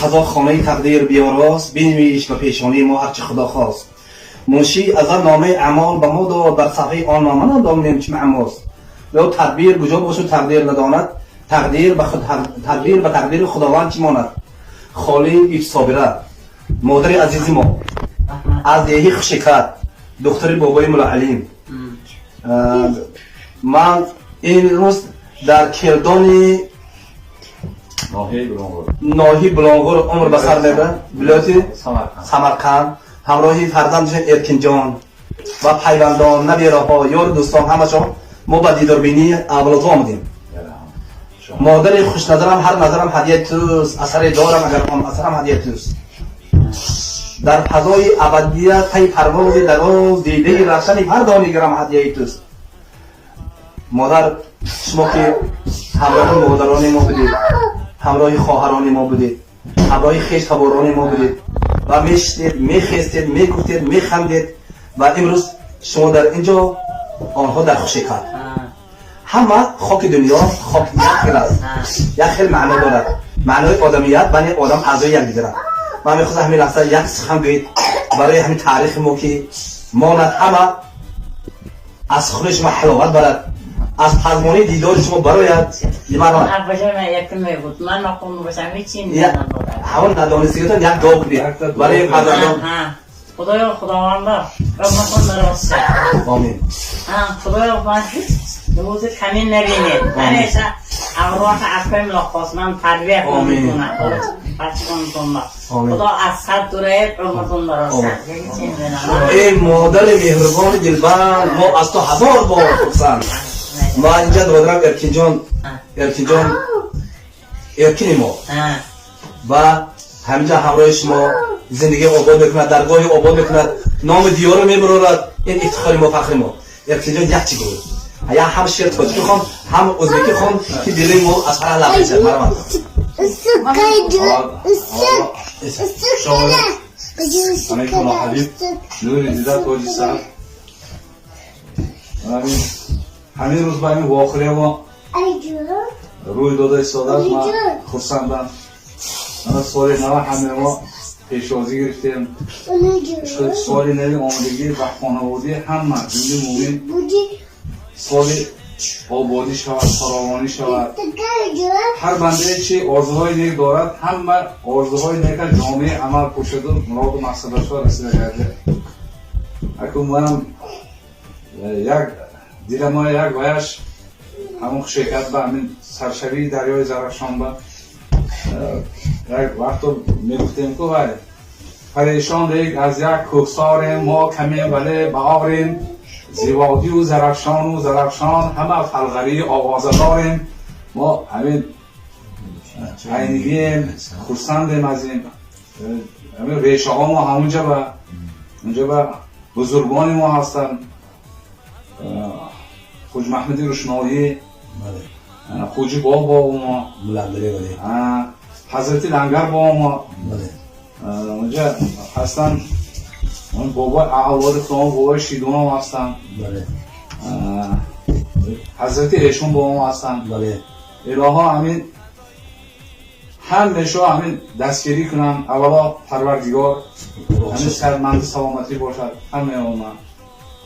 قضا خانه تقدیر بیاراست بنویش به پیشانی ما هرچه خدا خواست. منشی از آن نامه اعمال به ما داد در صفحه آن نامه ندانیم چه معناست. یا تدبیر کجا باشد تقدیر نداند، تقدیر به تقدیر خداوند چی ماند. خالی ایف صابره مادر عزیز ما از دیهی خشکت دختر بابای مولا علیم. من این روز در کردان ناحیه بلانغور عمر به سر میبرم ولایت سمرقند همراهی فرزندشان ارکین جان و پیوندان نبیراها یار دوستان همشان ما به دیداربینی اولاد آمدیم. مادر خوش نظرم هر نظرم هدیه توست، اثر دارم اگر آن اثرم هدیه توست. در فضای ابدیت پی پرواز دراز دیده روشن هر دانیگرم هدیه توست. مادر شما که همراه مادران ما بودید، همراه خواهران ما بودید، همراه خویش تباران ما بودید و میشتید، میخستید، میگفتید، میخندید و امروز شما در اینجا آنها در خوشیکت. همه خاک دنیا خاک یک خیل است، یک خیل معنا دارد. معنای آدمیت بنی آدم اعضای یک دیگر. من میخواستم همین لحظه یک سخن بگید برای همین تاریخ ما که ماند همه از خون شما حلاوت برد، از پزمانی دیدار شما برایت. من بجای من یک کلمه بود، من نخون باشم هیچی میدانم بودم همون ندانستیتان یک داغ بید برای پزمانی. خدایا خداونده رب نکن درست شد. آمین. خدایا من هیچ نموزه کمین نبینید. همیشه ارواح افکار ملاقاس من تربیت کنم. بچگانتون خدا از صد دوره رحمتون درست شد. ای مادر مهربان دلبر ما از تو هزار بار خرسند. ما اینجا دادرم ارکین ما و همینجا همراه شما زندگی آباد بکند، درگاه آباد بکند، نام دیار رو میبرارد. این افتخار ما، فخر ما. ارکین جان یک چی گوید یا هم شیر تاجیکی خون هم ازبکی خون که دلی ما از هر لحظه شد. مرمت همه مولا حبیب نور دیده تاجی سر همین روز با این واقعه ما روی داده ایستاده ما خرسندم. من سال 90 همه ما پیشوازی گرفتیم. سال نوی آمدگی و خانوادی همه جمعی مومن سال آبادی شود، فراوانی شود. هر بنده چی آرزوهای نیک دارد، همه آرزوهای نیک جامعه عمل پوشد و مراد و مقصدش را رسیده کرده. اکنون منم یک دیدم ما یک ویش همون شرکت به همین سرشوی دریای زرافشان با یک وقت میگفتیم که ولی پریشان دیگ از یک کوهساریم ما کمیم ولی بهاریم، زیبایی و زرافشان همه فلغری آوازه داریم. ما همین عینگیم، خرسندیم از این همین ریشه ها ما همونجا به بزرگان ما هستن. خوج محمدی روشنایی، خوجی بابا ما، حضرتی لنگر با ما اونجا هستن. اون بابا اعواد خدام بابا شیدون هم هستن. حضرتی ایشون با ما هستن. الها همین همیشه همین دستگیری کنم. اولا پروردگار همین سرمند سلامتی باشد همه اونا.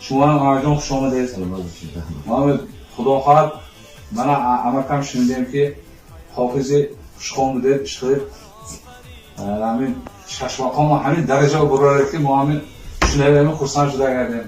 شما هم آجان خوش آمدید. خدا خواهد من امرکم شنیدیم که حافظی خوش آمدید اشتغل همین ششماقام همین درجه برای رفتیم. ما همین شنیدیم خرسند شده کردیم.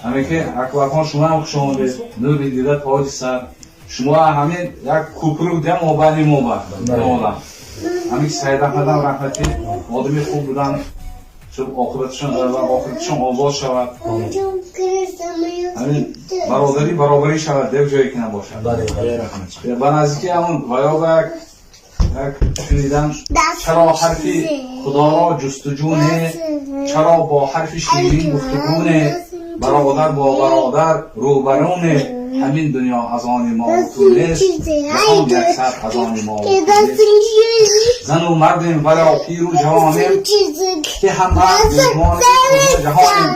همین که اکبرخان شما هم خوش آمدید. نور دیده تاج سر شما همین یک کوپرو دم آبانی ما همین سید احمدم رحمتی آدمی خوب بودن. شب آخرتشان آواز شود. همین برابری شود در جایی که نباشد. به نزدیکی همون ویاب یک شنیدم چرا حرفی خدا را جستجونه، چرا با حرف شیرین گفتگونه، برادر با برادر روبرونه، همین دنیا از آن ما تو نیست، جهان یک سر از آن ما تو نیست. زن و مردیم ولا پیر و جوانیم که همه میهمان جهانیم.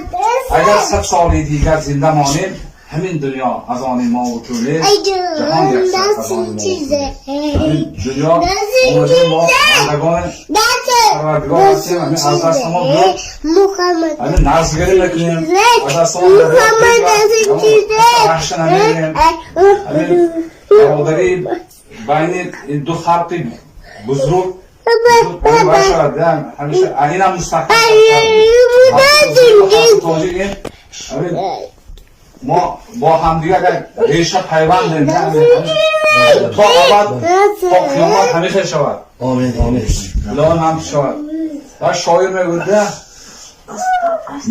اگر 100 سال دیگر زنده مانیم همین دنیا از آن ما و طوله جهان یکسر از آن ما و طوله همین دنیا آمده ما بندگان پروردگار هستیم همین از دست ما بیاد همین نزدگری نکنیم از دست ما بیاد رخش نمیریم همین برادری بین این دو خلق بزرگ باشد همیشه این هم مستقیم ما با همدیگه اگر ریشه پیوند داریم تا ابد تا قیامت همیشه شود آمین آمین لان هم شود و شایر میگوده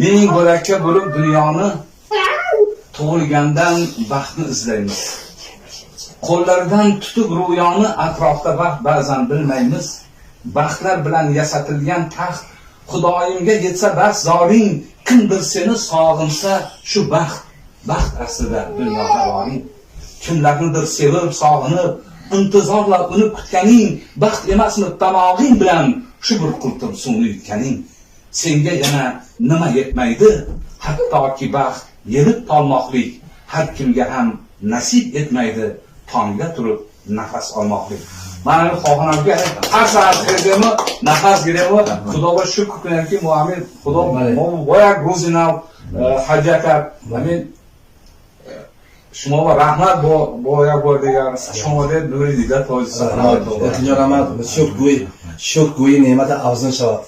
ming bo'lakka bo'lib dunyoni tug'ilgandan baxtni izlaymiz qo'llaridan tutib ro'yoni atrofda baxt ba'zan bilmaymiz baxtlar bilan yasatilgan taxt xudoyimga yetsa bas zoring kimdir seni sog'insa shu baxt aslida dunyoda boring kimlarnidir sevib sog'inib intizorla uni kutganing baxt emasmi tomog'ing bilan shu bir qultum suvni yutganing senga yana nima yetmaydi hattoki baxt yelib tolmoqlik har kimga ham nasib etmaydi tongda turib nafas olmoqlik mana xohinamga har saat kirgimi nafas giremi xudoga shukr qilyapki muamil xudo boya gruzinal hajja kard amin شما رحمت با دیگر شما دید نوری دیگر توجیه اتنجا رحمت شکرگویی نعمت افزون شود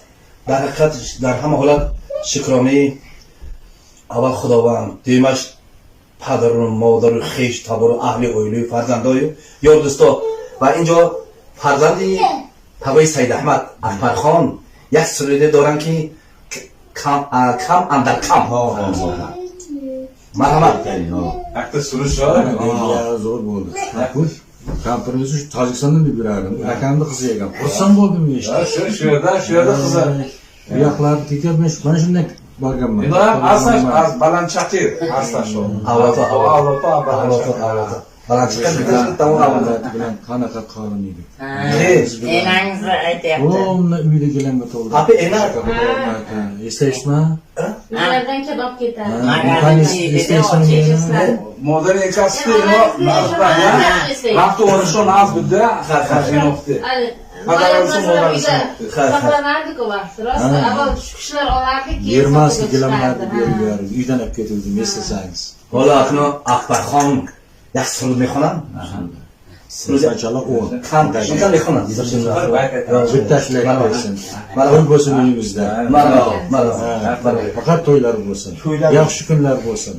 در حقیقت در همه حالت شکرانه اول خداوند دیمش پدر و مادر و خیش تبار و اهل اویلوی فرزندای یار دوستا و اینجا فرزندی تبای سید احمد اکبرخان یک سروده دارن که کم اندر کم مرحمت akta surish joyi zo'r bo'ldi. Kampirimizni shu Tojikistondan deb yurardim. Akamni qizi ekan. Xursand bo'ldim eshitib. shu yerda qizi Bu yoqlarni tekab mana shunday borganman. Endi aslan az balandchaqir aslan shu avlod balandchaqir bilan qanaqa qorin edi. Enangizni aytyapti. O'mni uyda kelanga to'g'ri. Abi enar Eslaysizmi? Ulardan kebab ketadi. modern ekasida vaqt o'rishni naz bidda xaxaxinofti Saqlanardik-ku vaqt. Rost, avval shu kishilar olardik, keyin Yermasdi kelamlarni berib berib, uydan olib ketuvdim, eslasangiz. حالا اکنون اکبرخان یک سرود میخونم Maşallah o. کم میخونم Bittaşlar bo'lsin. To'y bo'lsin uyimizda. Faqat to'ylar bo'lsin. Yaxshi kunlar bo'lsin.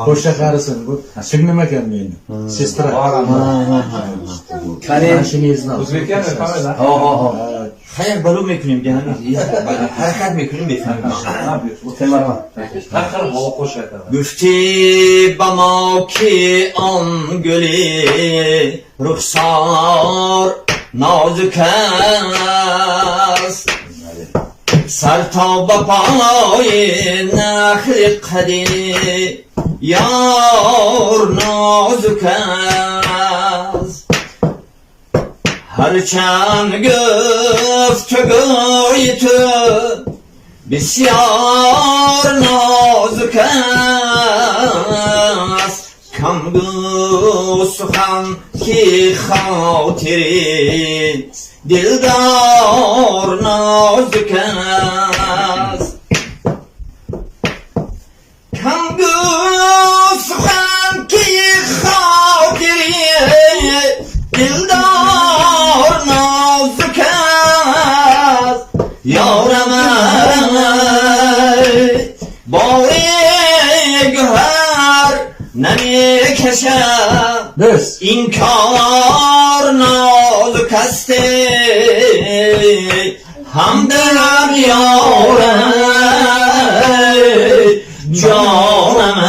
Qo'sha qarisin. Bu singlim ekan meni. Sestra. o'zbekkan kamera خیر بلو میکنیم که حرکت میکنیم بفهمیم har havo qo'sh aytadi گفتی با ما که آن گلی رخسار نازک است سر تا با پای نخل قدیم یار نازک است هرچند گفتگوی تو بسیار نازک است کم گو سخن که خاطری دلدار نازک است کم گو سخن که خاطری دلدار نازک است یارم باری گوهر نمیکشد این کار نازک است همدلم یارم جانم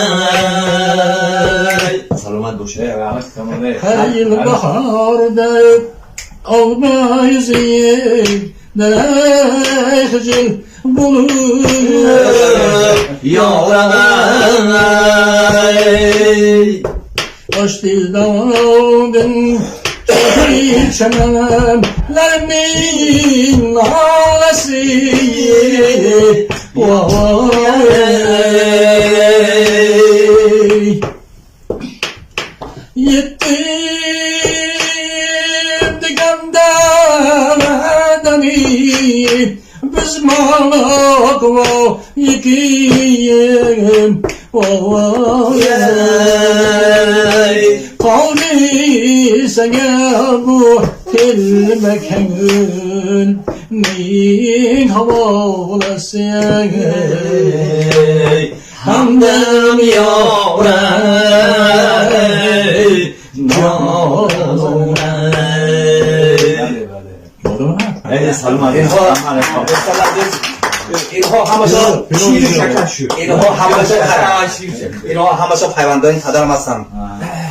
سلامت باشه Her yıl baharda olmayız nehcil bulur yâray Hoş dildanın çemenlerimin ağlası Vay biz malak va yekiyim Kavli sana bu tilmekün Ning havalasın Hamdam yavray Haydi Salman. اینها همشون پیوندان پدرم هستن.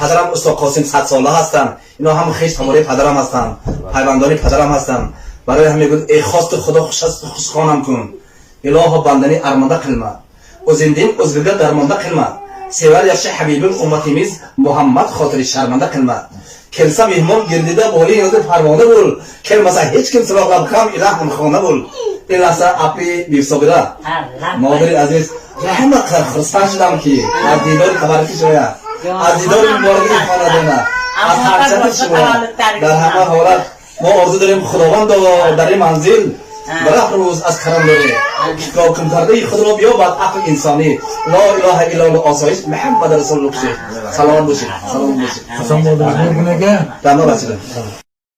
پدرم استاد قاسم 100 ساله هستن. اینا هم خیش تماره پدرم هستن. پیوندان پدرم هستن. برای همین میگم ای خواست خدا خوش خانم کن. الهو بندنی ارمانده قلمه. و زندین ازگرده درمانده قلمه. سوال یخش حبیبم امتیمیز محمد خاطر شرمنده قلمه. کلسا مهمان گردیده بالی یاد پروانه بول. کلمسا هیچ کم سراغ لبخم اله هم خانه بول. این لحظه اپی بیفسابیره مادری عزیز همه خرستان شدم که از دیدار خبرکی شویا از دیدار مبارکی خانه دینا از حرچت شما در همه حالت ما آرزو داریم خداوند در این منزل برای روز از کرم داره حاکم کرده خود را بیابد عقل انسانی لا اله الا الله آسایش محمد رسول الله بشه سلام بشه سلام بشه Hasan Bolu ne? دمه بچه